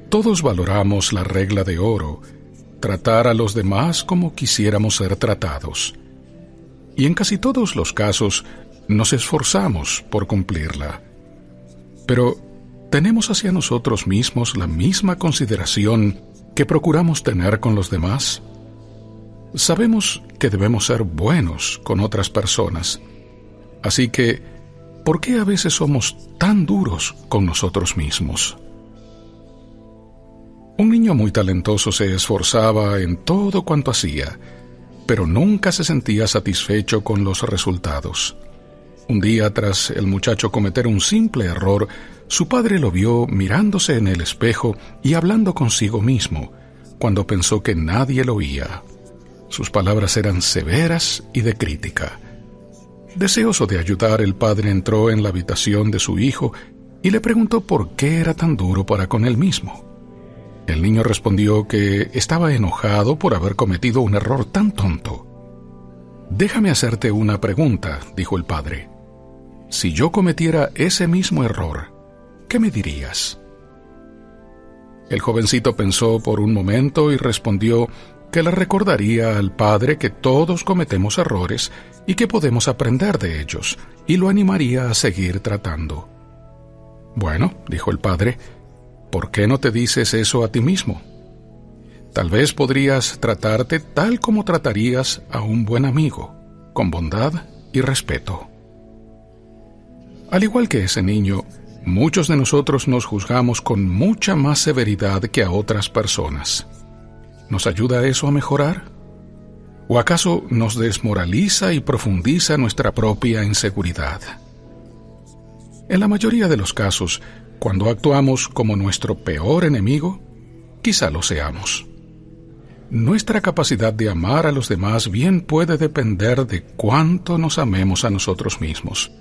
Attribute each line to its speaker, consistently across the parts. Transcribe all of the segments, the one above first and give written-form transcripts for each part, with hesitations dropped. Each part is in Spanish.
Speaker 1: Todos valoramos la regla de oro, tratar a los demás como quisiéramos ser tratados. Y en casi todos los casos nos esforzamos por cumplirla. Pero, ¿tenemos hacia nosotros mismos la misma consideración que procuramos tener con los demás? Sabemos que debemos ser buenos con otras personas. Así que, ¿por qué a veces somos tan duros con nosotros mismos? Un niño muy talentoso se esforzaba en todo cuanto hacía, pero nunca se sentía satisfecho con los resultados. Un día, tras el muchacho cometer un simple error, su padre lo vio mirándose en el espejo y hablando consigo mismo, cuando pensó que nadie lo oía. Sus palabras eran severas y de crítica. Deseoso de ayudar, el padre entró en la habitación de su hijo y le preguntó por qué era tan duro para con él mismo. El niño respondió que estaba enojado por haber cometido un error tan tonto. «Déjame hacerte una pregunta», dijo el padre. «Si yo cometiera ese mismo error, ¿qué me dirías?» El jovencito pensó por un momento y respondió que le recordaría al padre que todos cometemos errores y que podemos aprender de ellos, y lo animaría a seguir tratando. «Bueno», dijo el padre, «¿por qué no te dices eso a ti mismo? Tal vez podrías tratarte tal como tratarías a un buen amigo, con bondad y respeto». Al igual que ese niño, muchos de nosotros nos juzgamos con mucha más severidad que a otras personas. ¿Nos ayuda eso a mejorar? ¿O acaso nos desmoraliza y profundiza nuestra propia inseguridad? En la mayoría de los casos, cuando actuamos como nuestro peor enemigo, quizá lo seamos. Nuestra capacidad de amar a los demás bien puede depender de cuánto nos amemos a nosotros mismos.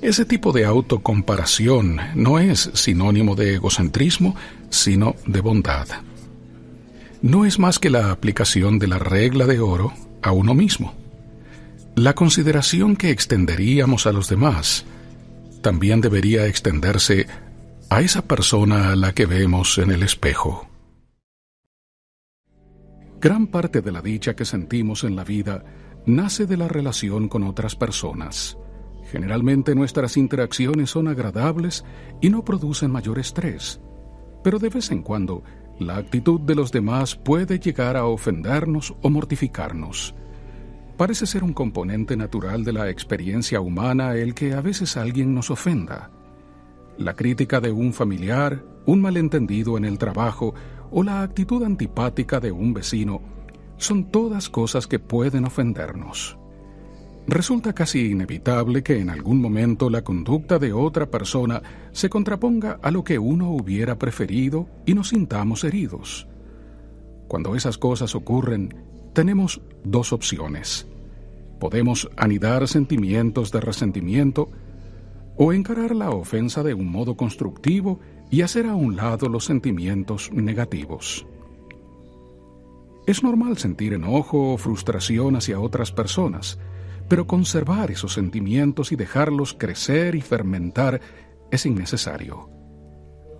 Speaker 1: Ese tipo de autocomparación no es sinónimo de egocentrismo, sino de bondad. No es más que la aplicación de la regla de oro a uno mismo. La consideración que extenderíamos a los demás también debería extenderse a esa persona a la que vemos en el espejo. Gran parte de la dicha que sentimos en la vida nace de la relación con otras personas. Generalmente nuestras interacciones son agradables y no producen mayor estrés, pero de vez en cuando la actitud de los demás puede llegar a ofendernos o mortificarnos. Parece ser un componente natural de la experiencia humana el que a veces alguien nos ofenda. La crítica de un familiar, un malentendido en el trabajo o la actitud antipática de un vecino son todas cosas que pueden ofendernos. Resulta casi inevitable que en algún momento la conducta de otra persona se contraponga a lo que uno hubiera preferido y nos sintamos heridos. Cuando esas cosas ocurren, tenemos dos opciones. Podemos anidar sentimientos de resentimiento o encarar la ofensa de un modo constructivo y hacer a un lado los sentimientos negativos. Es normal sentir enojo o frustración hacia otras personas, pero conservar esos sentimientos y dejarlos crecer y fermentar es innecesario.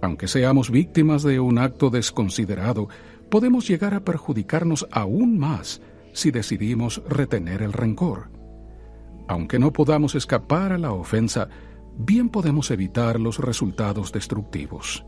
Speaker 1: Aunque seamos víctimas de un acto desconsiderado, podemos llegar a perjudicarnos aún más si decidimos retener el rencor. Aunque no podamos escapar a la ofensa, bien podemos evitar los resultados destructivos.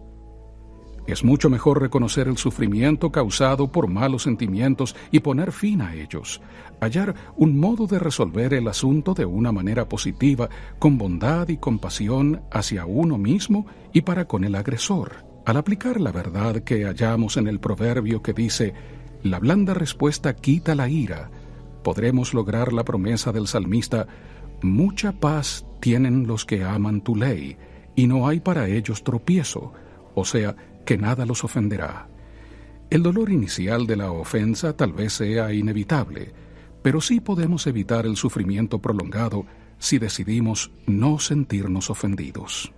Speaker 1: Es mucho mejor reconocer el sufrimiento causado por malos sentimientos y poner fin a ellos, hallar un modo de resolver el asunto de una manera positiva, con bondad y compasión hacia uno mismo y para con el agresor. Al aplicar la verdad que hallamos en el proverbio que dice: «La blanda respuesta quita la ira», podremos lograr la promesa del salmista: «Mucha paz tienen los que aman tu ley, y no hay para ellos tropiezo», o sea, que nada los ofenderá. El dolor inicial de la ofensa tal vez sea inevitable, pero sí podemos evitar el sufrimiento prolongado si decidimos no sentirnos ofendidos.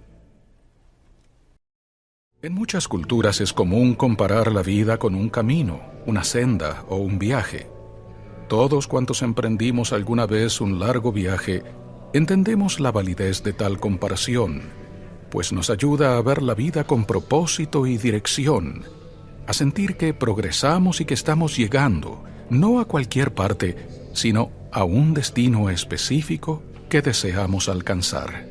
Speaker 1: En muchas culturas es común comparar la vida con un camino, una senda o un viaje. Todos cuantos emprendimos alguna vez un largo viaje, entendemos la validez de tal comparación. pues nos ayuda a ver la vida con propósito y dirección, a sentir que progresamos y que estamos llegando, no a cualquier parte, sino a un destino específico que deseamos alcanzar.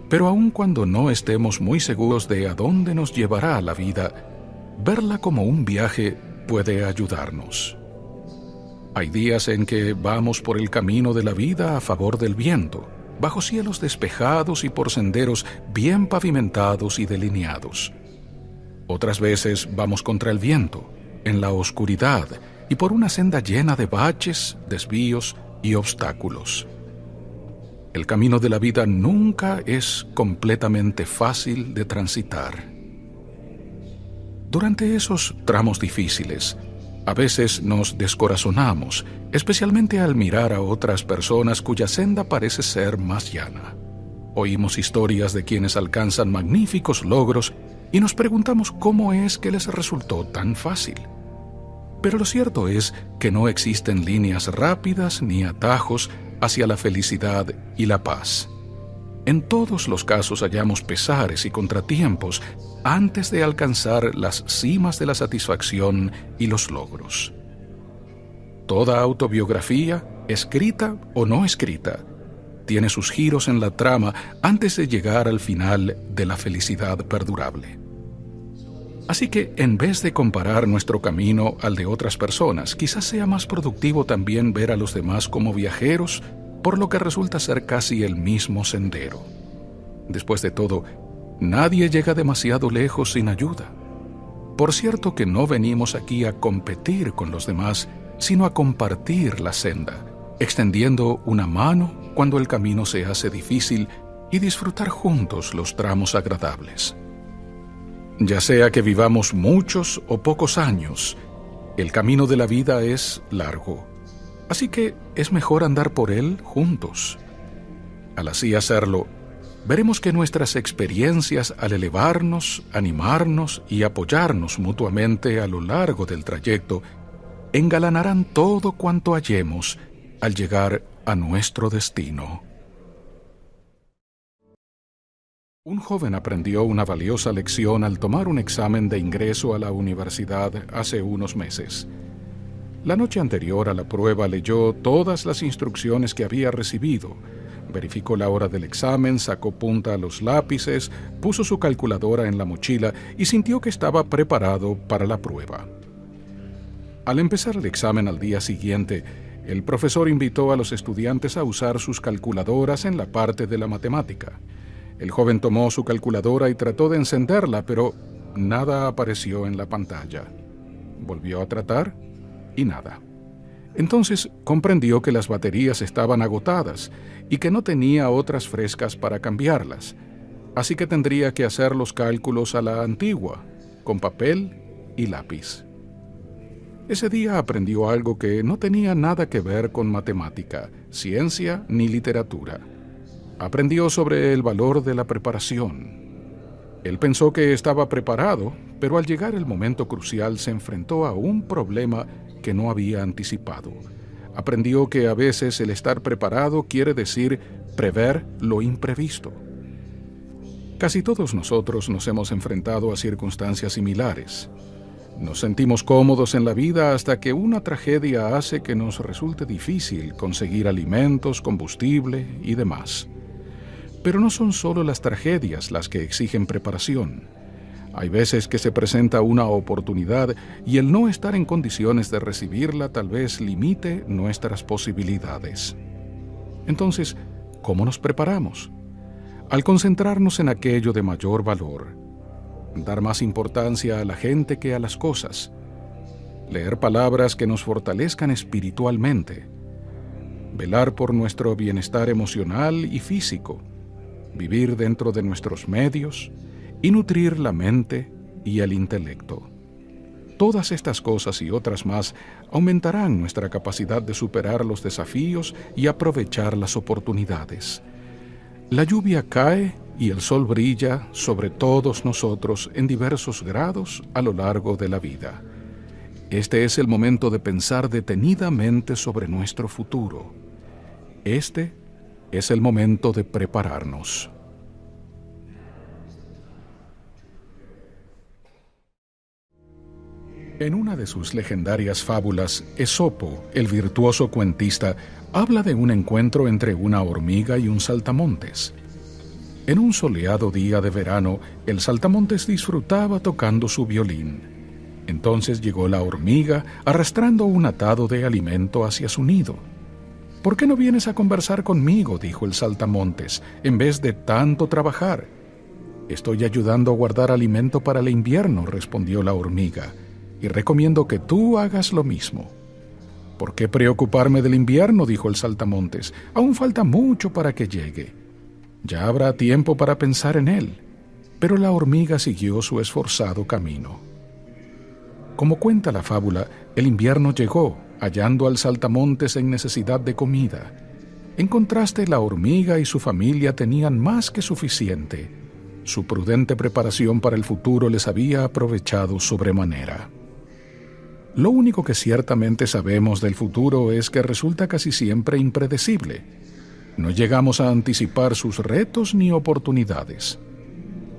Speaker 1: Pero aun cuando no estemos muy seguros de a dónde nos llevará la vida, verla como un viaje puede ayudarnos. Hay días en que vamos por el camino de la vida a favor del viento, bajo cielos despejados y por senderos bien pavimentados y delineados. Otras veces vamos contra el viento, en la oscuridad y por una senda llena de baches, desvíos y obstáculos. El camino de la vida nunca es completamente fácil de transitar. Durante esos tramos difíciles, a veces nos descorazonamos, especialmente al mirar a otras personas cuya senda parece ser más llana. Oímos historias de quienes alcanzan magníficos logros y nos preguntamos cómo es que les resultó tan fácil. Pero lo cierto es que no existen líneas rápidas ni atajos hacia la felicidad y la paz. En todos los casos hallamos pesares y contratiempos antes de alcanzar las cimas de la satisfacción y los logros. Toda autobiografía, escrita o no escrita, tiene sus giros en la trama antes de llegar al final de la felicidad perdurable. Así que, en vez de comparar nuestro camino al de otras personas, quizás sea más productivo también ver a los demás como viajeros, por lo que resulta ser casi el mismo sendero. Después de todo, nadie llega demasiado lejos sin ayuda. Por cierto que no venimos aquí a competir con los demás, sino a compartir la senda, extendiendo una mano cuando el camino se hace difícil y disfrutar juntos los tramos agradables. Ya sea que vivamos muchos o pocos años, el camino de la vida es largo, así que es mejor andar por él juntos. Al así hacerlo, veremos que nuestras experiencias al elevarnos, animarnos y apoyarnos mutuamente a lo largo del trayecto engalanarán todo cuanto hallemos al llegar a nuestro destino. Un joven aprendió una valiosa lección al tomar un examen de ingreso a la universidad hace unos meses. La noche anterior a la prueba leyó todas las instrucciones que había recibido, verificó la hora del examen, sacó punta a los lápices, puso su calculadora en la mochila y sintió que estaba preparado para la prueba. Al empezar el examen al día siguiente, el profesor invitó a los estudiantes a usar sus calculadoras en la parte de la matemática. El joven tomó su calculadora y trató de encenderla, pero nada apareció en la pantalla. Volvió a tratar y nada. Entonces comprendió que las baterías estaban agotadas y que no tenía otras frescas para cambiarlas, así que tendría que hacer los cálculos a la antigua, con papel y lápiz. Ese día aprendió algo que no tenía nada que ver con matemática, ciencia ni literatura. Aprendió sobre el valor de la preparación. Él pensó que estaba preparado, pero al llegar el momento crucial se enfrentó a un problema que no había anticipado. Aprendió que a veces el estar preparado quiere decir prever lo imprevisto. Casi todos nosotros nos hemos enfrentado a circunstancias similares. Nos sentimos cómodos en la vida hasta que una tragedia hace que nos resulte difícil conseguir alimentos, combustible y demás. Pero no son solo las tragedias las que exigen preparación. Hay veces que se presenta una oportunidad y el no estar en condiciones de recibirla tal vez limite nuestras posibilidades. Entonces, ¿cómo nos preparamos? Al concentrarnos en aquello de mayor valor, dar más importancia a la gente que a las cosas, leer palabras que nos fortalezcan espiritualmente, velar por nuestro bienestar emocional y físico, vivir dentro de nuestros medios y nutrir la mente y el intelecto. Todas estas cosas y otras más aumentarán nuestra capacidad de superar los desafíos y aprovechar las oportunidades. La lluvia cae y el sol brilla sobre todos nosotros en diversos grados a lo largo de la vida. Este es el momento de pensar detenidamente sobre nuestro futuro. Este es el momento de prepararnos. En una de sus legendarias fábulas, Esopo, el virtuoso cuentista, habla de un encuentro entre una hormiga y un saltamontes. En un soleado día de verano, el saltamontes disfrutaba tocando su violín. Entonces llegó la hormiga arrastrando un atado de alimento hacia su nido. «¿Por qué no vienes a conversar conmigo?», dijo el saltamontes, «en vez de tanto trabajar». «Estoy ayudando a guardar alimento para el invierno», respondió la hormiga, «y recomiendo que tú hagas lo mismo». «¿Por qué preocuparme del invierno?», dijo el saltamontes, «aún falta mucho para que llegue. Ya habrá tiempo para pensar en él». Pero la hormiga siguió su esforzado camino. Como cuenta la fábula, el invierno llegó, hallando al saltamontes en necesidad de comida. En contraste, la hormiga y su familia tenían más que suficiente. Su prudente preparación para el futuro les había aprovechado sobremanera. Lo único que ciertamente sabemos del futuro es que resulta casi siempre impredecible. No llegamos a anticipar sus retos ni oportunidades.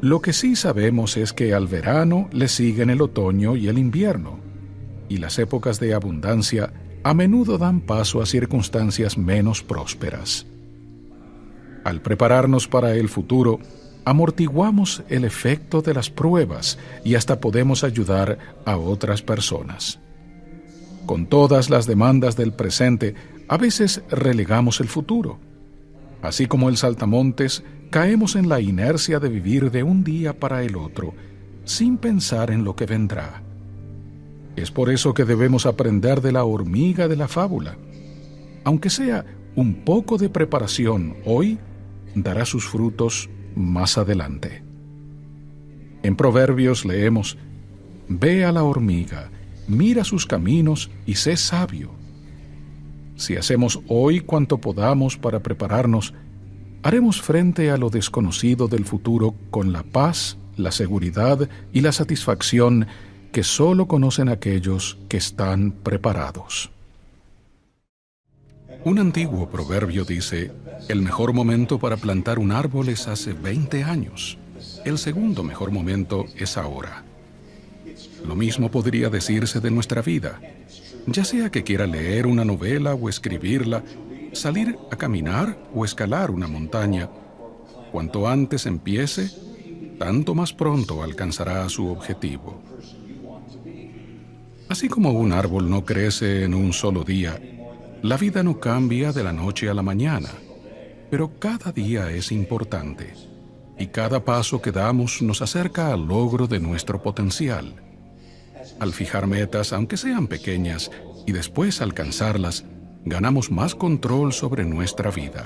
Speaker 1: Lo que sí sabemos es que al verano le siguen el otoño y el invierno, y las épocas de abundancia a menudo dan paso a circunstancias menos prósperas. Al prepararnos para el futuro, amortiguamos el efecto de las pruebas y hasta podemos ayudar a otras personas. Con todas las demandas del presente, a veces relegamos el futuro. Así como el saltamontes, caemos en la inercia de vivir de un día para el otro, sin pensar en lo que vendrá. Es por eso que debemos aprender de la hormiga de la fábula. Aunque sea un poco de preparación hoy, dará sus frutos más adelante. En Proverbios leemos: «Ve a la hormiga, mira sus caminos y sé sabio». Si hacemos hoy cuanto podamos para prepararnos, haremos frente a lo desconocido del futuro con la paz, la seguridad y la satisfacción que solo conocen aquellos que están preparados. Un antiguo proverbio dice: «El mejor momento para plantar un árbol es hace 20 años. El segundo mejor momento es ahora». Lo mismo podría decirse de nuestra vida. Ya sea que quiera leer una novela o escribirla, salir a caminar o escalar una montaña, cuanto antes empiece, tanto más pronto alcanzará su objetivo. Así como un árbol no crece en un solo día, la vida no cambia de la noche a la mañana, pero cada día es importante, y cada paso que damos nos acerca al logro de nuestro potencial. Al fijar metas, aunque sean pequeñas, y después alcanzarlas, ganamos más control sobre nuestra vida.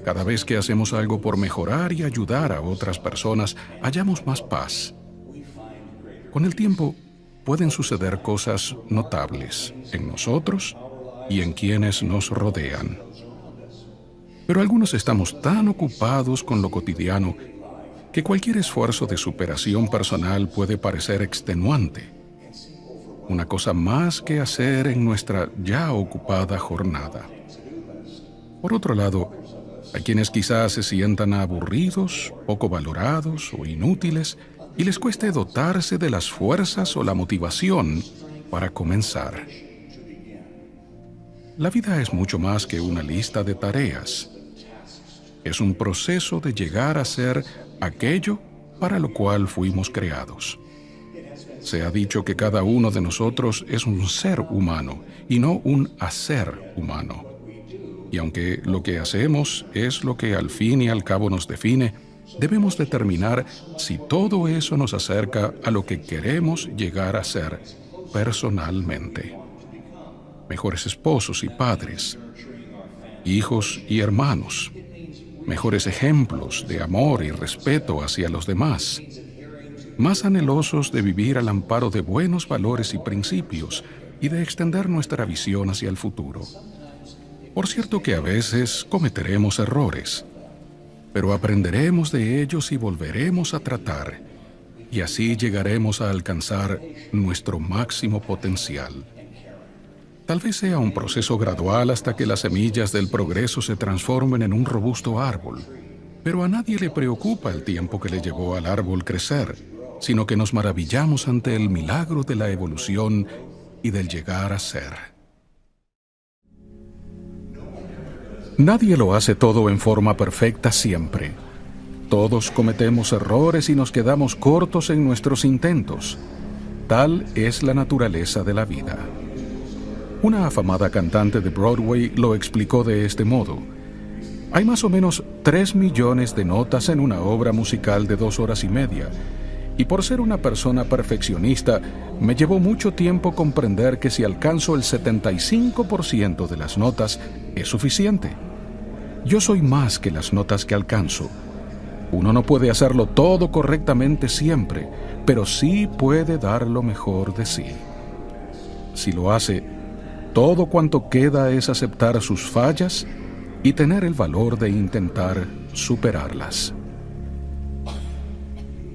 Speaker 1: Cada vez que hacemos algo por mejorar y ayudar a otras personas, hallamos más paz. Con el tiempo, pueden suceder cosas notables en nosotros y en quienes nos rodean. Pero algunos estamos tan ocupados con lo cotidiano que cualquier esfuerzo de superación personal puede parecer extenuante. Una cosa más que hacer en nuestra ya ocupada jornada. Por otro lado, hay quienes quizás se sientan aburridos, poco valorados o inútiles y les cueste dotarse de las fuerzas o la motivación para comenzar. La vida es mucho más que una lista de tareas. Es un proceso de llegar a ser aquello para lo cual fuimos creados. Se ha dicho que cada uno de nosotros es un ser humano y no un hacer humano. Y aunque lo que hacemos es lo que al fin y al cabo nos define, debemos determinar si todo eso nos acerca a lo que queremos llegar a ser personalmente. Mejores esposos y padres, hijos y hermanos, mejores ejemplos de amor y respeto hacia los demás, más anhelosos de vivir al amparo de buenos valores y principios y de extender nuestra visión hacia el futuro. Por cierto que a veces cometeremos errores, pero aprenderemos de ellos y volveremos a tratar, y así llegaremos a alcanzar nuestro máximo potencial. Tal vez sea un proceso gradual hasta que las semillas del progreso se transformen en un robusto árbol, pero a nadie le preocupa el tiempo que le llevó al árbol crecer, sino que nos maravillamos ante el milagro de la evolución y del llegar a ser. Nadie lo hace todo en forma perfecta siempre. Todos cometemos errores y nos quedamos cortos en nuestros intentos. Tal es la naturaleza de la vida. Una afamada cantante de Broadway lo explicó de este modo: hay más o menos 3 millones de notas en una obra musical de 2 horas y media, y por ser una persona perfeccionista, me llevó mucho tiempo comprender que si alcanzo el 75% de las notas, es suficiente. Yo soy más que las notas que alcanzo. Uno no puede hacerlo todo correctamente siempre, pero sí puede dar lo mejor de sí. Si lo hace, todo cuanto queda es aceptar sus fallas y tener el valor de intentar superarlas.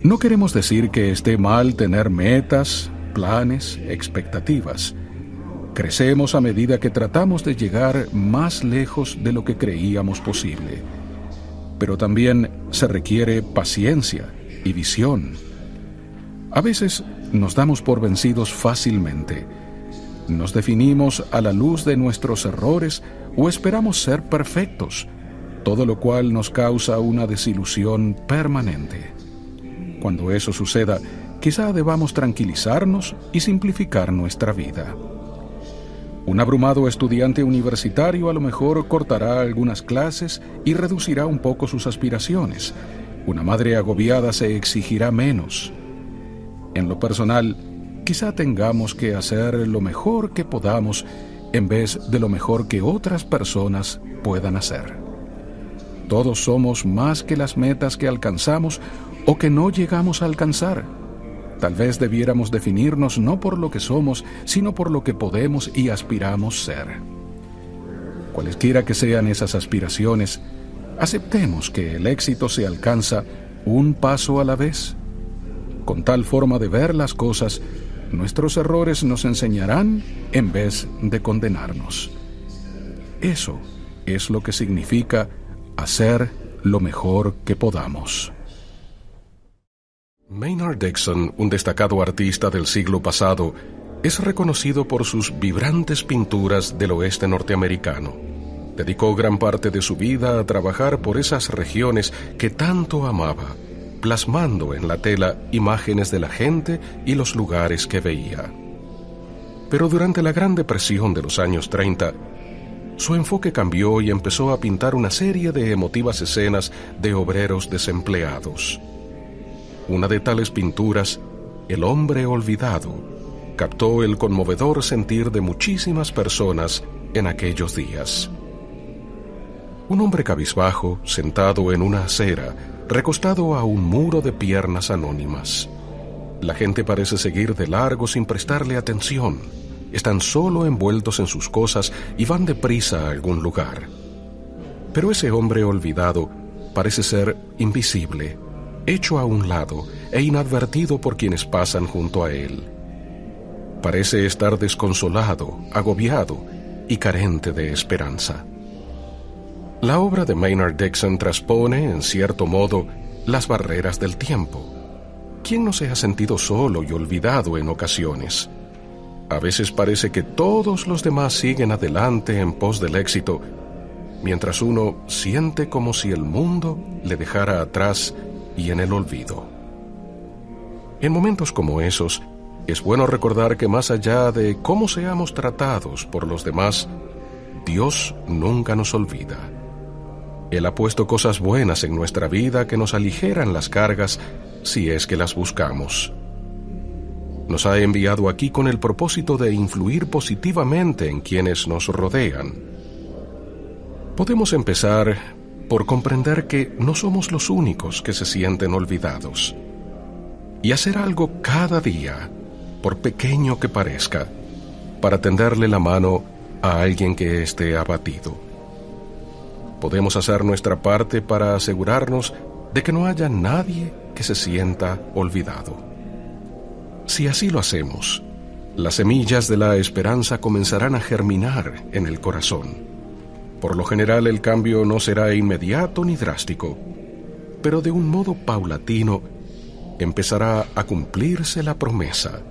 Speaker 1: No queremos decir que esté mal tener metas, planes, expectativas. Crecemos a medida que tratamos de llegar más lejos de lo que creíamos posible. Pero también se requiere paciencia y visión. A veces nos damos por vencidos fácilmente. Nos definimos a la luz de nuestros errores o esperamos ser perfectos, todo lo cual nos causa una desilusión permanente. Cuando eso suceda, quizá debamos tranquilizarnos y simplificar nuestra vida. Un abrumado estudiante universitario a lo mejor cortará algunas clases y reducirá un poco sus aspiraciones. Una madre agobiada se exigirá menos. En lo personal, quizá tengamos que hacer lo mejor que podamos en vez de lo mejor que otras personas puedan hacer. Todos somos más que las metas que alcanzamos o que no llegamos a alcanzar. Tal vez debiéramos definirnos no por lo que somos, sino por lo que podemos y aspiramos ser. Cualesquiera que sean esas aspiraciones, aceptemos que el éxito se alcanza un paso a la vez. Con tal forma de ver las cosas, nuestros errores nos enseñarán en vez de condenarnos. Eso es lo que significa hacer lo mejor que podamos. Maynard Dixon, un destacado artista del siglo pasado, es reconocido por sus vibrantes pinturas del oeste norteamericano. Dedicó gran parte de su vida a trabajar por esas regiones que tanto amaba, plasmando en la tela imágenes de la gente y los lugares que veía. Pero durante la Gran Depresión de los años 30, su enfoque cambió y empezó a pintar una serie de emotivas escenas de obreros desempleados. Una de tales pinturas, El hombre olvidado, captó el conmovedor sentir de muchísimas personas en aquellos días. Un hombre cabizbajo, sentado en una acera, recostado a un muro de piernas anónimas. La gente parece seguir de largo sin prestarle atención. Están solo envueltos en sus cosas y van deprisa a algún lugar. Pero ese hombre olvidado parece ser invisible, hecho a un lado e inadvertido por quienes pasan junto a él. Parece estar desconsolado, agobiado y carente de esperanza. La obra de Maynard Dixon transpone, en cierto modo, las barreras del tiempo. ¿Quién no se ha sentido solo y olvidado en ocasiones? A veces parece que todos los demás siguen adelante en pos del éxito, mientras uno siente como si el mundo le dejara atrás y en el olvido. En momentos como esos, es bueno recordar que más allá de cómo seamos tratados por los demás, Dios nunca nos olvida. Él ha puesto cosas buenas en nuestra vida que nos aligeran las cargas si es que las buscamos. Nos ha enviado aquí con el propósito de influir positivamente en quienes nos rodean. Podemos empezar por comprender que no somos los únicos que se sienten olvidados, y hacer algo cada día, por pequeño que parezca, para tenderle la mano a alguien que esté abatido. Podemos hacer nuestra parte para asegurarnos de que no haya nadie que se sienta olvidado. Si así lo hacemos, las semillas de la esperanza comenzarán a germinar en el corazón. Por lo general, el cambio no será inmediato ni drástico, pero de un modo paulatino, empezará a cumplirse la promesa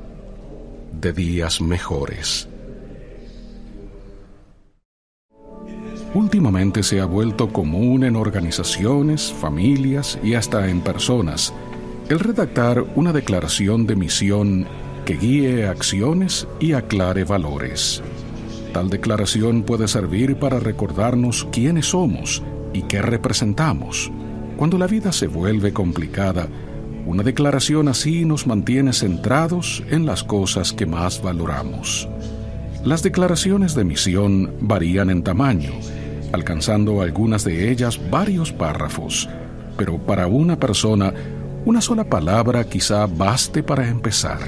Speaker 1: de días mejores. Últimamente se ha vuelto común en organizaciones, familias y hasta en personas el redactar una declaración de misión que guíe acciones y aclare valores. Tal declaración puede servir para recordarnos quiénes somos y qué representamos. Cuando la vida se vuelve complicada, una declaración así nos mantiene centrados en las cosas que más valoramos. Las declaraciones de misión varían en tamaño, alcanzando algunas de ellas varios párrafos, pero para una persona, una sola palabra quizá baste para empezar,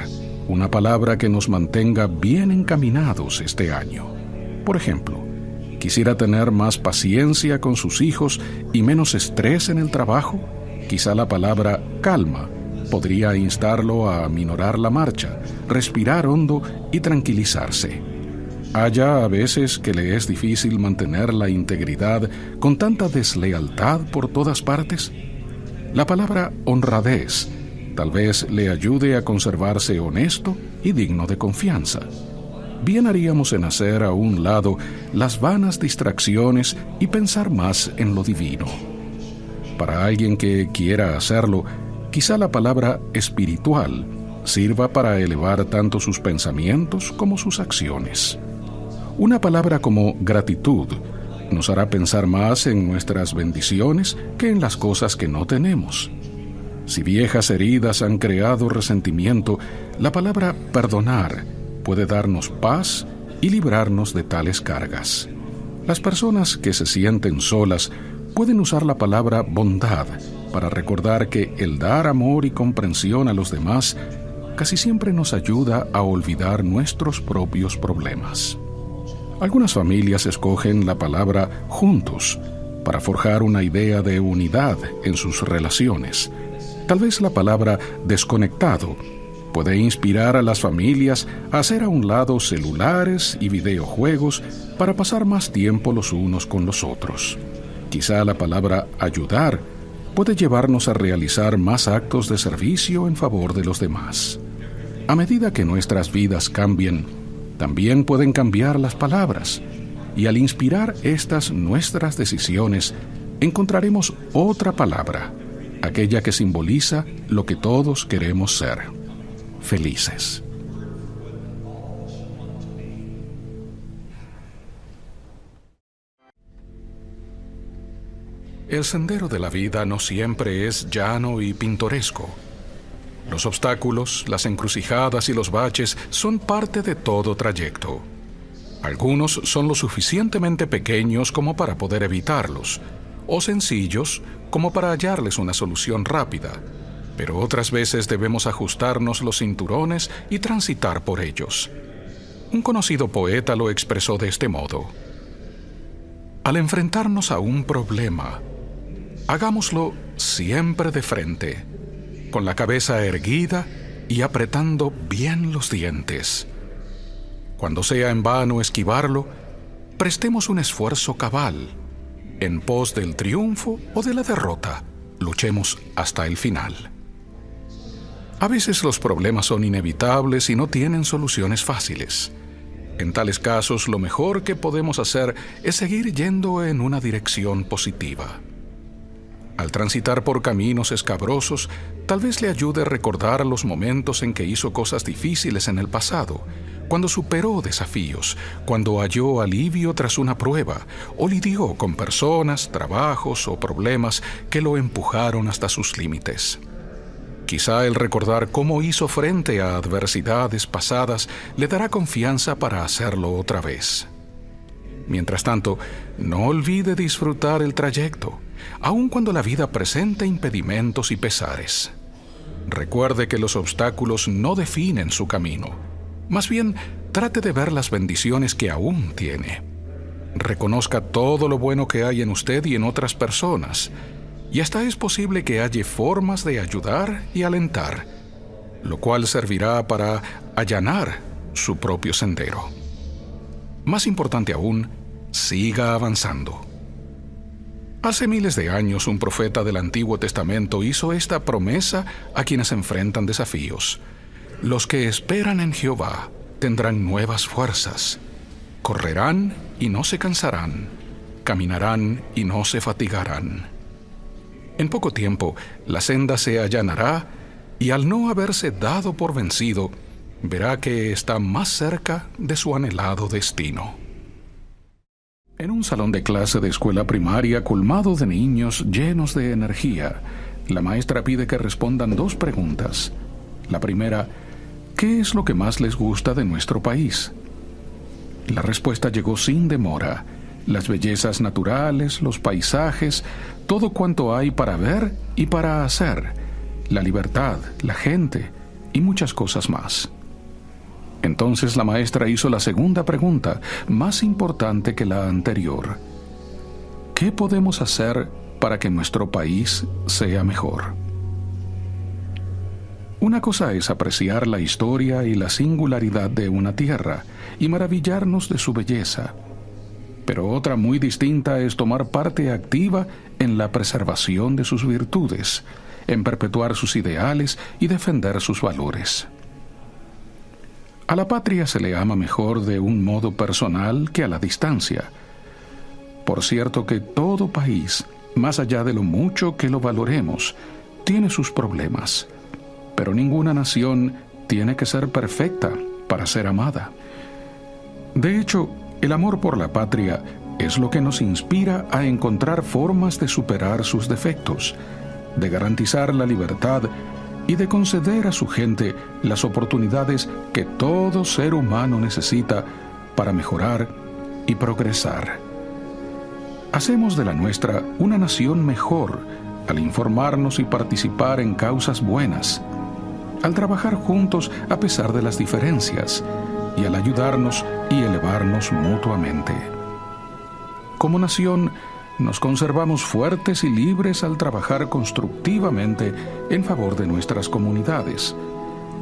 Speaker 1: una palabra que nos mantenga bien encaminados este año. Por ejemplo, quisiera tener más paciencia con sus hijos y menos estrés en el trabajo. Quizá la palabra calma podría instarlo a aminorar la marcha, respirar hondo y tranquilizarse. Haya a veces que le es difícil mantener la integridad con tanta deslealtad por todas partes. La palabra honradez tal vez le ayude a conservarse honesto y digno de confianza. Bien haríamos en hacer a un lado las vanas distracciones y pensar más en lo divino. Para alguien que quiera hacerlo, quizá la palabra espiritual sirva para elevar tanto sus pensamientos como sus acciones. Una palabra como gratitud nos hará pensar más en nuestras bendiciones que en las cosas que no tenemos. Si viejas heridas han creado resentimiento, la palabra perdonar puede darnos paz y librarnos de tales cargas. Las personas que se sienten solas pueden usar la palabra bondad para recordar que el dar amor y comprensión a los demás casi siempre nos ayuda a olvidar nuestros propios problemas. Algunas familias escogen la palabra juntos para forjar una idea de unidad en sus relaciones. Tal vez la palabra desconectado puede inspirar a las familias a hacer a un lado celulares y videojuegos para pasar más tiempo los unos con los otros. Quizá la palabra ayudar puede llevarnos a realizar más actos de servicio en favor de los demás. A medida que nuestras vidas cambien, también pueden cambiar las palabras, y al inspirar estas nuestras decisiones, encontraremos otra palabra, aquella que simboliza lo que todos queremos ser: felices. El sendero de la vida no siempre es llano y pintoresco. Los obstáculos, las encrucijadas y los baches son parte de todo trayecto. Algunos son lo suficientemente pequeños como para poder evitarlos, o sencillos como para hallarles una solución rápida, pero otras veces debemos ajustarnos los cinturones y transitar por ellos. Un conocido poeta lo expresó de este modo: al enfrentarnos a un problema, hagámoslo siempre de frente, con la cabeza erguida y apretando bien los dientes. Cuando sea en vano esquivarlo, prestemos un esfuerzo cabal. En pos del triunfo o de la derrota, luchemos hasta el final. A veces los problemas son inevitables y no tienen soluciones fáciles. En tales casos, lo mejor que podemos hacer es seguir yendo en una dirección positiva. Al transitar por caminos escabrosos, tal vez le ayude a recordar los momentos en que hizo cosas difíciles en el pasado, cuando superó desafíos, cuando halló alivio tras una prueba, o lidió con personas, trabajos o problemas que lo empujaron hasta sus límites. Quizá el recordar cómo hizo frente a adversidades pasadas le dará confianza para hacerlo otra vez. Mientras tanto, no olvide disfrutar el trayecto, aun cuando la vida presente impedimentos y pesares. Recuerde que los obstáculos no definen su camino. Más bien, trate de ver las bendiciones que aún tiene. Reconozca todo lo bueno que hay en usted y en otras personas, y hasta es posible que halle formas de ayudar y alentar, lo cual servirá para allanar su propio sendero. Más importante aún, siga avanzando. Hace miles de años un profeta del Antiguo Testamento hizo esta promesa a quienes enfrentan desafíos. Los que esperan en Jehová tendrán nuevas fuerzas. Correrán y no se cansarán. Caminarán y no se fatigarán. En poco tiempo la senda se allanará y al no haberse dado por vencido, verá que está más cerca de su anhelado destino. En un salón de clase de escuela primaria colmado de niños llenos de energía, la maestra pide que respondan 2 preguntas. La primera, ¿qué es lo que más les gusta de nuestro país? La respuesta llegó sin demora. Las bellezas naturales, los paisajes, todo cuanto hay para ver y para hacer, la libertad, la gente y muchas cosas más. Entonces la maestra hizo la segunda pregunta, más importante que la anterior. ¿Qué podemos hacer para que nuestro país sea mejor? Una cosa es apreciar la historia y la singularidad de una tierra y maravillarnos de su belleza, pero otra muy distinta es tomar parte activa en la preservación de sus virtudes, en perpetuar sus ideales y defender sus valores. A la patria se le ama mejor de un modo personal que a la distancia. Por cierto que todo país, más allá de lo mucho que lo valoremos, tiene sus problemas, pero ninguna nación tiene que ser perfecta para ser amada. De hecho, el amor por la patria es lo que nos inspira a encontrar formas de superar sus defectos, de garantizar la libertad y de conceder a su gente las oportunidades que todo ser humano necesita para mejorar y progresar. Hacemos de la nuestra una nación mejor al informarnos y participar en causas buenas, al trabajar juntos a pesar de las diferencias y al ayudarnos y elevarnos mutuamente. Como nación, nos conservamos fuertes y libres al trabajar constructivamente en favor de nuestras comunidades,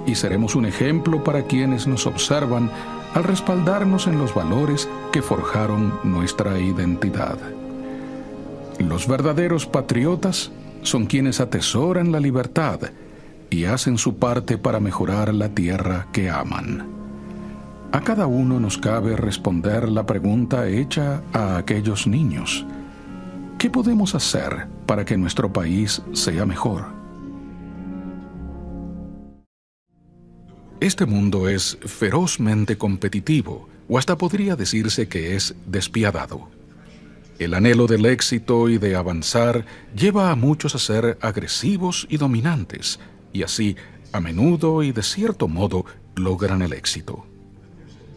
Speaker 1: y seremos un ejemplo para quienes nos observan al respaldarnos en los valores que forjaron nuestra identidad. Los verdaderos patriotas son quienes atesoran la libertad y hacen su parte para mejorar la tierra que aman. A cada uno nos cabe responder la pregunta hecha a aquellos niños: ¿qué podemos hacer para que nuestro país sea mejor? Este mundo es ferozmente competitivo, o hasta podría decirse que es despiadado. El anhelo del éxito y de avanzar lleva a muchos a ser agresivos y dominantes, y así, a menudo y de cierto modo, logran el éxito.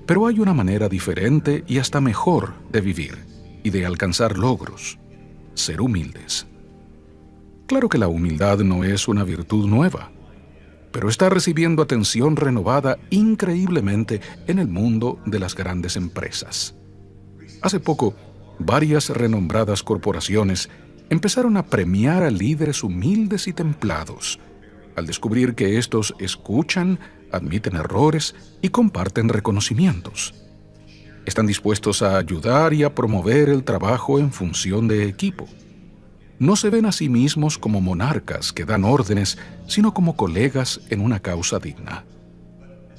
Speaker 1: Pero hay una manera diferente y hasta mejor de vivir y de alcanzar logros: ser humildes. Claro que la humildad no es una virtud nueva, pero está recibiendo atención renovada increíblemente en el mundo de las grandes empresas. Hace poco, varias renombradas corporaciones empezaron a premiar a líderes humildes y templados, al descubrir que estos escuchan, admiten errores y comparten reconocimientos. Están dispuestos a ayudar y a promover el trabajo en función de equipo. No se ven a sí mismos como monarcas que dan órdenes, sino como colegas en una causa digna.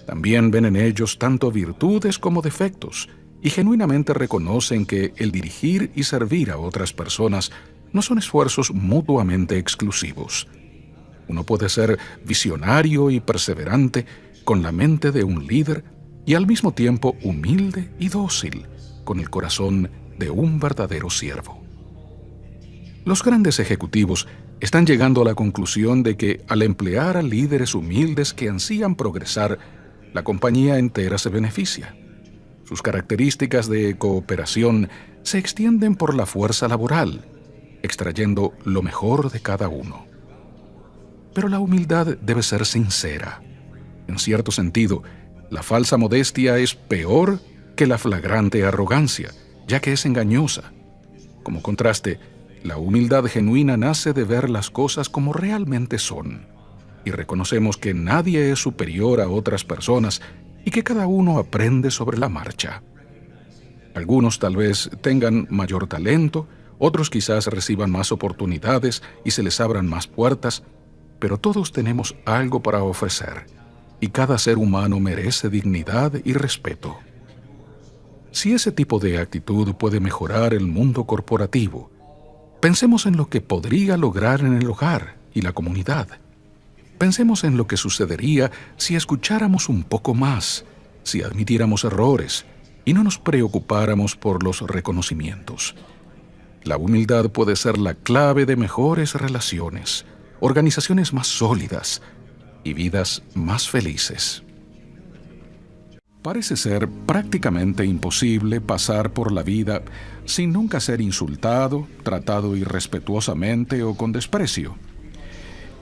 Speaker 1: También ven en ellos tanto virtudes como defectos y genuinamente reconocen que el dirigir y servir a otras personas no son esfuerzos mutuamente exclusivos. Uno puede ser visionario y perseverante con la mente de un líder y al mismo tiempo humilde y dócil, con el corazón de un verdadero siervo. Los grandes ejecutivos están llegando a la conclusión de que al emplear a líderes humildes que ansían progresar, la compañía entera se beneficia. Sus características de cooperación se extienden por la fuerza laboral, extrayendo lo mejor de cada uno. Pero la humildad debe ser sincera. En cierto sentido, la falsa modestia es peor que la flagrante arrogancia, ya que es engañosa. Como contraste, la humildad genuina nace de ver las cosas como realmente son, y reconocemos que nadie es superior a otras personas y que cada uno aprende sobre la marcha. Algunos tal vez tengan mayor talento, Otros quizás reciban más oportunidades y se les abran más puertas, pero todos tenemos algo para ofrecer, y cada ser humano merece dignidad y respeto. Si ese tipo de actitud puede mejorar el mundo corporativo, pensemos en lo que podría lograr en el hogar y la comunidad. Pensemos en lo que sucedería si escucháramos un poco más, si admitiéramos errores y no nos preocupáramos por los reconocimientos. La humildad puede ser la clave de mejores relaciones, organizaciones más sólidas y vidas más felices. Parece ser prácticamente imposible pasar por la vida sin nunca ser insultado, tratado irrespetuosamente o con desprecio.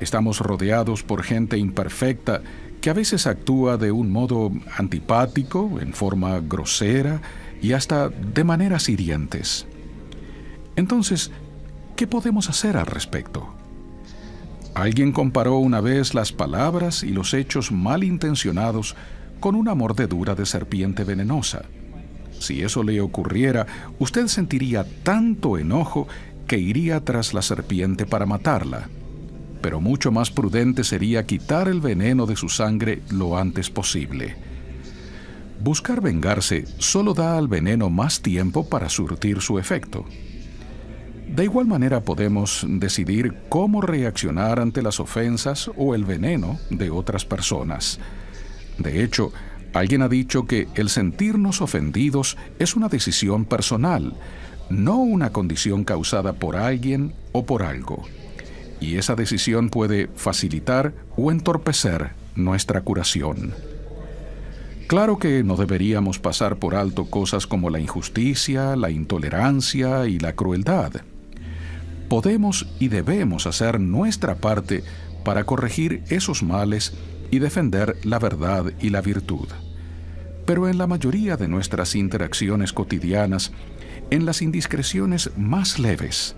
Speaker 1: Estamos rodeados por gente imperfecta que a veces actúa de un modo antipático, en forma grosera y hasta de maneras hirientes. Entonces, ¿qué podemos hacer al respecto? Alguien comparó una vez las palabras y los hechos malintencionados con una mordedura de serpiente venenosa. Si eso le ocurriera, usted sentiría tanto enojo que iría tras la serpiente para matarla. Pero mucho más prudente sería quitar el veneno de su sangre lo antes posible. Buscar vengarse solo da al veneno más tiempo para surtir su efecto. De igual manera podemos decidir cómo reaccionar ante las ofensas o el veneno de otras personas. De hecho, alguien ha dicho que el sentirnos ofendidos es una decisión personal, no una condición causada por alguien o por algo. Y esa decisión puede facilitar o entorpecer nuestra curación. Claro que no deberíamos pasar por alto cosas como la injusticia, la intolerancia y la crueldad. Podemos y debemos hacer nuestra parte para corregir esos males y defender la verdad y la virtud. Pero en la mayoría de nuestras interacciones cotidianas, en las indiscreciones más leves,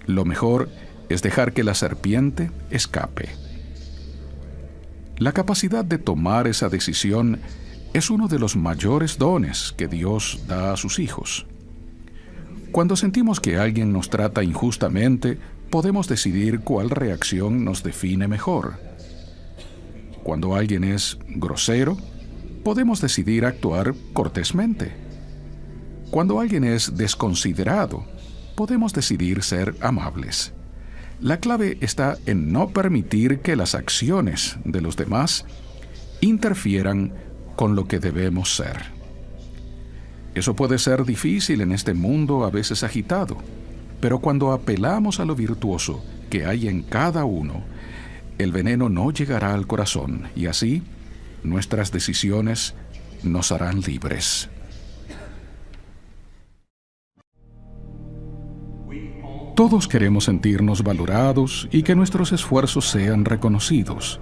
Speaker 1: lo mejor es dejar que la serpiente escape. La capacidad de tomar esa decisión es uno de los mayores dones que Dios da a sus hijos. Cuando sentimos que alguien nos trata injustamente, podemos decidir cuál reacción nos define mejor. Cuando alguien es grosero, podemos decidir actuar cortésmente. Cuando alguien es desconsiderado, podemos decidir ser amables. La clave está en no permitir que las acciones de los demás interfieran con lo que debemos ser. Eso puede ser difícil en este mundo a veces agitado, pero cuando apelamos a lo virtuoso que hay en cada uno, el veneno no llegará al corazón y así nuestras decisiones nos harán libres. Todos queremos sentirnos valorados y que nuestros esfuerzos sean reconocidos.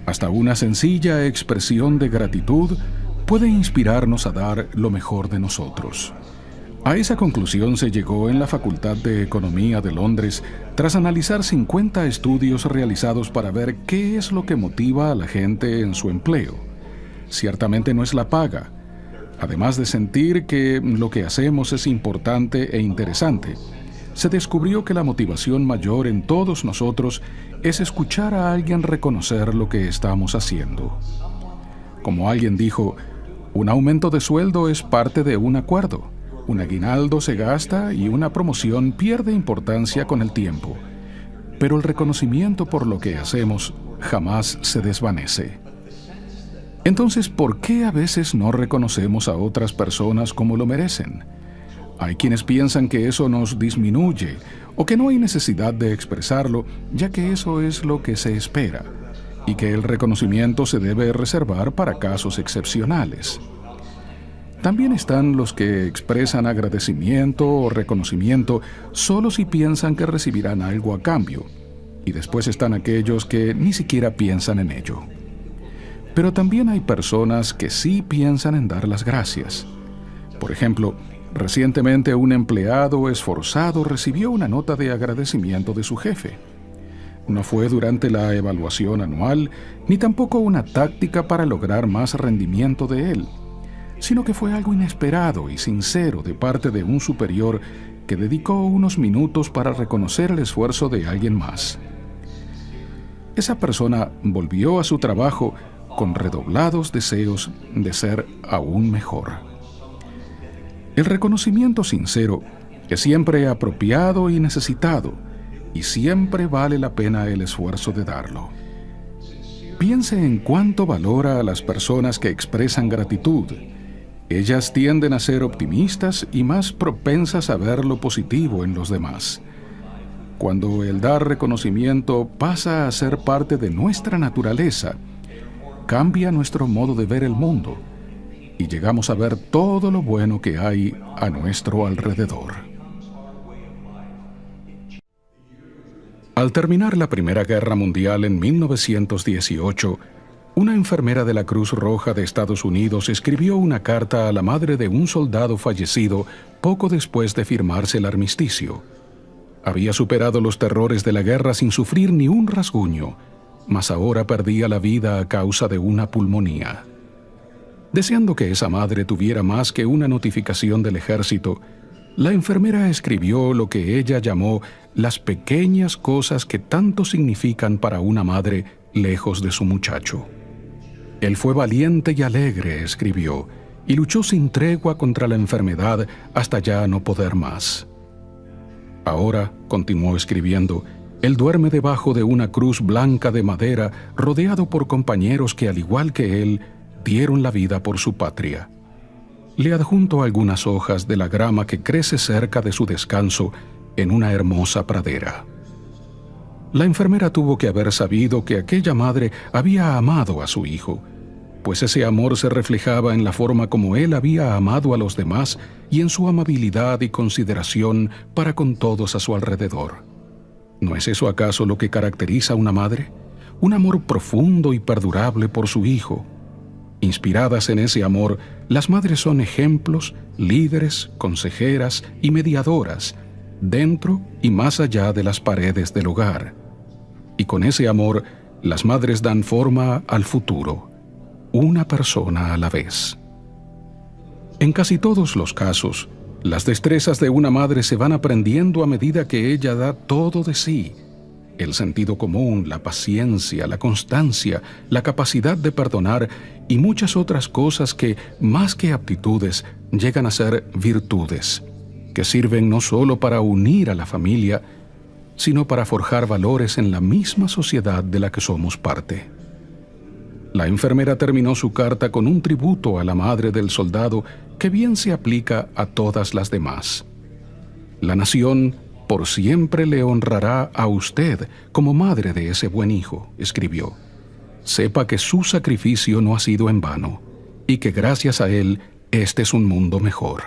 Speaker 1: Hasta una sencilla expresión de gratitud puede inspirarnos a dar lo mejor de nosotros. A esa conclusión se llegó en la Facultad de Economía de Londres tras analizar 50 estudios realizados para ver qué es lo que motiva a la gente en su empleo. Ciertamente no es la paga. Además de sentir que lo que hacemos es importante e interesante, se descubrió que la motivación mayor en todos nosotros es escuchar a alguien reconocer lo que estamos haciendo. Como alguien dijo, un aumento de sueldo es parte de un acuerdo. Un aguinaldo se gasta y una promoción pierde importancia con el tiempo. Pero el reconocimiento por lo que hacemos jamás se desvanece. Entonces, ¿por qué a veces no reconocemos a otras personas como lo merecen? Hay quienes piensan que eso nos disminuye o que no hay necesidad de expresarlo, ya que eso es lo que se espera, y que el reconocimiento se debe reservar para casos excepcionales. También están los que expresan agradecimiento o reconocimiento solo si piensan que recibirán algo a cambio, y después están aquellos que ni siquiera piensan en ello. Pero también hay personas que sí piensan en dar las gracias. Por ejemplo, recientemente un empleado esforzado recibió una nota de agradecimiento de su jefe. No fue durante la evaluación anual, ni tampoco una táctica para lograr más rendimiento de él, sino que fue algo inesperado y sincero de parte de un superior que dedicó unos minutos para reconocer el esfuerzo de alguien más. Esa persona volvió a su trabajo con redoblados deseos de ser aún mejor. El reconocimiento sincero es siempre apropiado y necesitado, y siempre vale la pena el esfuerzo de darlo. Piense en cuánto valora a las personas que expresan gratitud. Ellas tienden a ser optimistas y más propensas a ver lo positivo en los demás. Cuando el dar reconocimiento pasa a ser parte de nuestra naturaleza, cambia nuestro modo de ver el mundo y llegamos a ver todo lo bueno que hay a nuestro alrededor. Al terminar la Primera Guerra Mundial en 1918, una enfermera de la Cruz Roja de Estados Unidos escribió una carta a la madre de un soldado fallecido poco después de firmarse el armisticio. Había superado los terrores de la guerra sin sufrir ni un rasguño, mas ahora perdía la vida a causa de una pulmonía. Deseando que esa madre tuviera más que una notificación del ejército, la enfermera escribió lo que ella llamó las pequeñas cosas que tanto significan para una madre lejos de su muchacho. Él fue valiente y alegre, escribió, y luchó sin tregua contra la enfermedad hasta ya no poder más. Ahora, continuó escribiendo, él duerme debajo de una cruz blanca de madera, rodeado por compañeros que, al igual que él, dieron la vida por su patria. Le adjunto algunas hojas de la grama que crece cerca de su descanso en una hermosa pradera. La enfermera tuvo que haber sabido que aquella madre había amado a su hijo, pues ese amor se reflejaba en la forma como él había amado a los demás y en su amabilidad y consideración para con todos a su alrededor. ¿No es eso acaso lo que caracteriza a una madre? Un amor profundo y perdurable por su hijo. Inspiradas en ese amor, las madres son ejemplos, líderes, consejeras y mediadoras, dentro y más allá de las paredes del hogar. Y con ese amor, las madres dan forma al futuro, una persona a la vez. En casi todos los casos, las destrezas de una madre se van aprendiendo a medida que ella da todo de sí. El sentido común, la paciencia, la constancia, la capacidad de perdonar y muchas otras cosas que, más que aptitudes, llegan a ser virtudes, que sirven no solo para unir a la familia, sino para forjar valores en la misma sociedad de la que somos parte. La enfermera terminó su carta con un tributo a la madre del soldado que bien se aplica a todas las demás. La nación por siempre le honrará a usted como madre de ese buen hijo, escribió. Sepa que su sacrificio no ha sido en vano y que gracias a él este es un mundo mejor.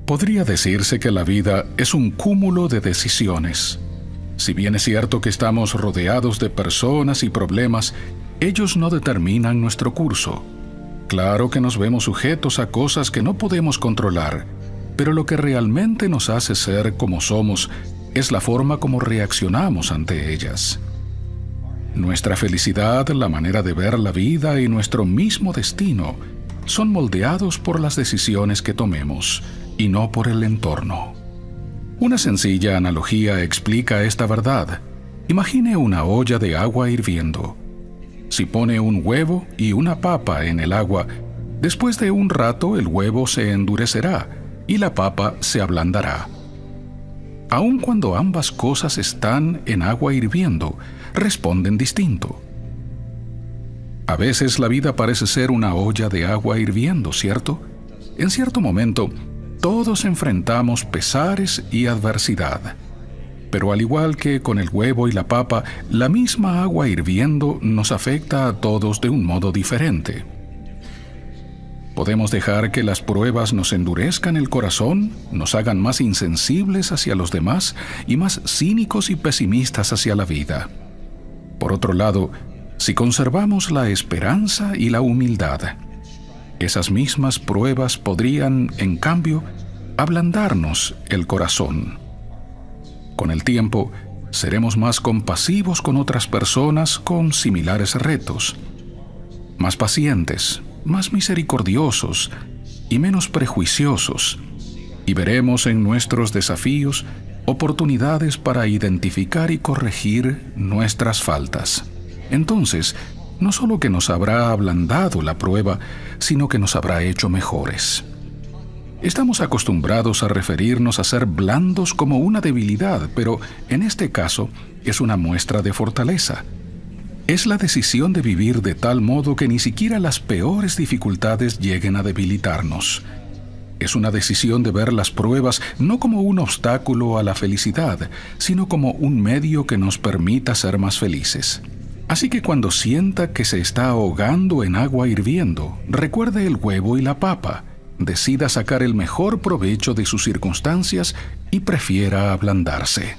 Speaker 1: Podría decirse que la vida es un cúmulo de decisiones. Si bien es cierto que estamos rodeados de personas y problemas, ellos no determinan nuestro curso. Claro que nos vemos sujetos a cosas que no podemos controlar, pero lo que realmente nos hace ser como somos es la forma como reaccionamos ante ellas. Nuestra felicidad, la manera de ver la vida y nuestro mismo destino son moldeados por las decisiones que tomemos y no por el entorno. Una sencilla analogía explica esta verdad. Imagine una olla de agua hirviendo. Si pone un huevo y una papa en el agua, después de un rato el huevo se endurecerá y la papa se ablandará. Aun cuando ambas cosas están en agua hirviendo, responden distinto. A veces la vida parece ser una olla de agua hirviendo, ¿cierto? En cierto momento, todos enfrentamos pesares y adversidad. Pero al igual que con el huevo y la papa, la misma agua hirviendo nos afecta a todos de un modo diferente. Podemos dejar que las pruebas nos endurezcan el corazón, nos hagan más insensibles hacia los demás y más cínicos y pesimistas hacia la vida. Por otro lado, si conservamos la esperanza y la humildad, esas mismas pruebas podrían, en cambio, ablandarnos el corazón. Con el tiempo, seremos más compasivos con otras personas con similares retos, más pacientes, más misericordiosos y menos prejuiciosos, y veremos en nuestros desafíos oportunidades para identificar y corregir nuestras faltas. Entonces, no solo que nos habrá ablandado la prueba, sino que nos habrá hecho mejores. Estamos acostumbrados a referirnos a ser blandos como una debilidad, pero en este caso es una muestra de fortaleza. Es la decisión de vivir de tal modo que ni siquiera las peores dificultades lleguen a debilitarnos. Es una decisión de ver las pruebas no como un obstáculo a la felicidad, sino como un medio que nos permita ser más felices. Así que cuando sienta que se está ahogando en agua hirviendo, recuerde el huevo y la papa. Decida sacar el mejor provecho de sus circunstancias y prefiera ablandarse.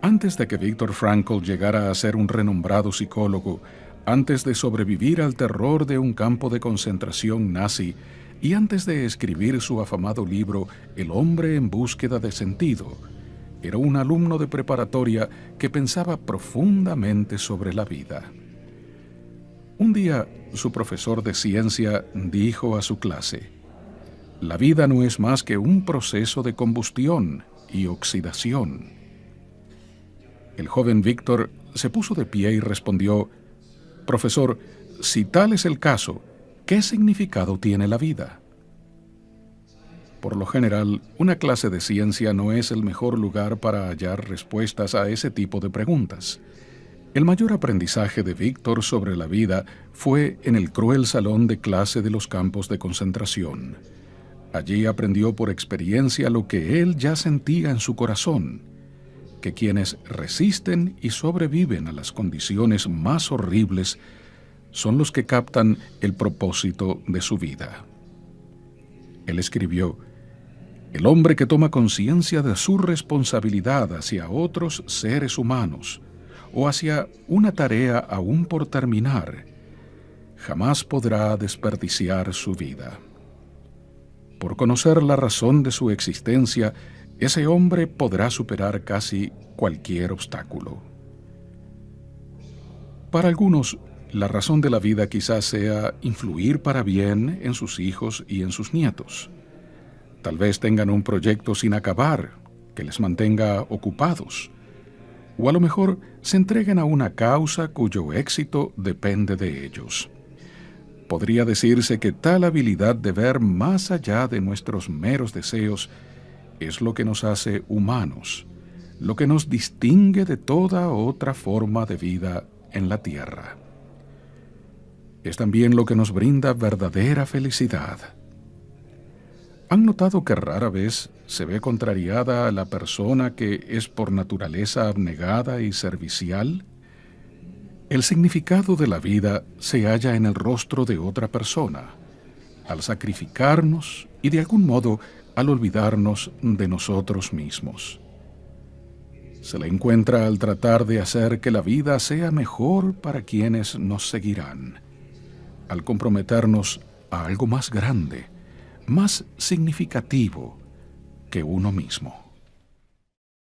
Speaker 1: Antes de que Viktor Frankl llegara a ser un renombrado psicólogo, antes de sobrevivir al terror de un campo de concentración nazi y antes de escribir su afamado libro El hombre en búsqueda de sentido, era un alumno de preparatoria que pensaba profundamente sobre la vida. Un día, su profesor de ciencia dijo a su clase: «La vida no es más que un proceso de combustión y oxidación». El joven Víctor se puso de pie y respondió: «Profesor, si tal es el caso, ¿qué significado tiene la vida?». Por lo general, una clase de ciencia no es el mejor lugar para hallar respuestas a ese tipo de preguntas. El mayor aprendizaje de Víctor sobre la vida fue en el cruel salón de clase de los campos de concentración. Allí aprendió por experiencia lo que él ya sentía en su corazón: que quienes resisten y sobreviven a las condiciones más horribles son los que captan el propósito de su vida. Él escribió: «El hombre que toma conciencia de su responsabilidad hacia otros seres humanos o hacia una tarea aún por terminar, jamás podrá desperdiciar su vida. Por conocer la razón de su existencia, ese hombre podrá superar casi cualquier obstáculo». Para algunos, la razón de la vida quizás sea influir para bien en sus hijos y en sus nietos. Tal vez tengan un proyecto sin acabar que les mantenga ocupados, o a lo mejor se entreguen a una causa cuyo éxito depende de ellos. Podría decirse que tal habilidad de ver más allá de nuestros meros deseos es lo que nos hace humanos, lo que nos distingue de toda otra forma de vida en la tierra. Es también lo que nos brinda verdadera felicidad. ¿Han notado que rara vez se ve contrariada a la persona que es por naturaleza abnegada y servicial? El significado de la vida se halla en el rostro de otra persona, al sacrificarnos y de algún modo al olvidarnos de nosotros mismos. Se la encuentra al tratar de hacer que la vida sea mejor para quienes nos seguirán, al comprometernos a algo más grande, más significativo que uno mismo.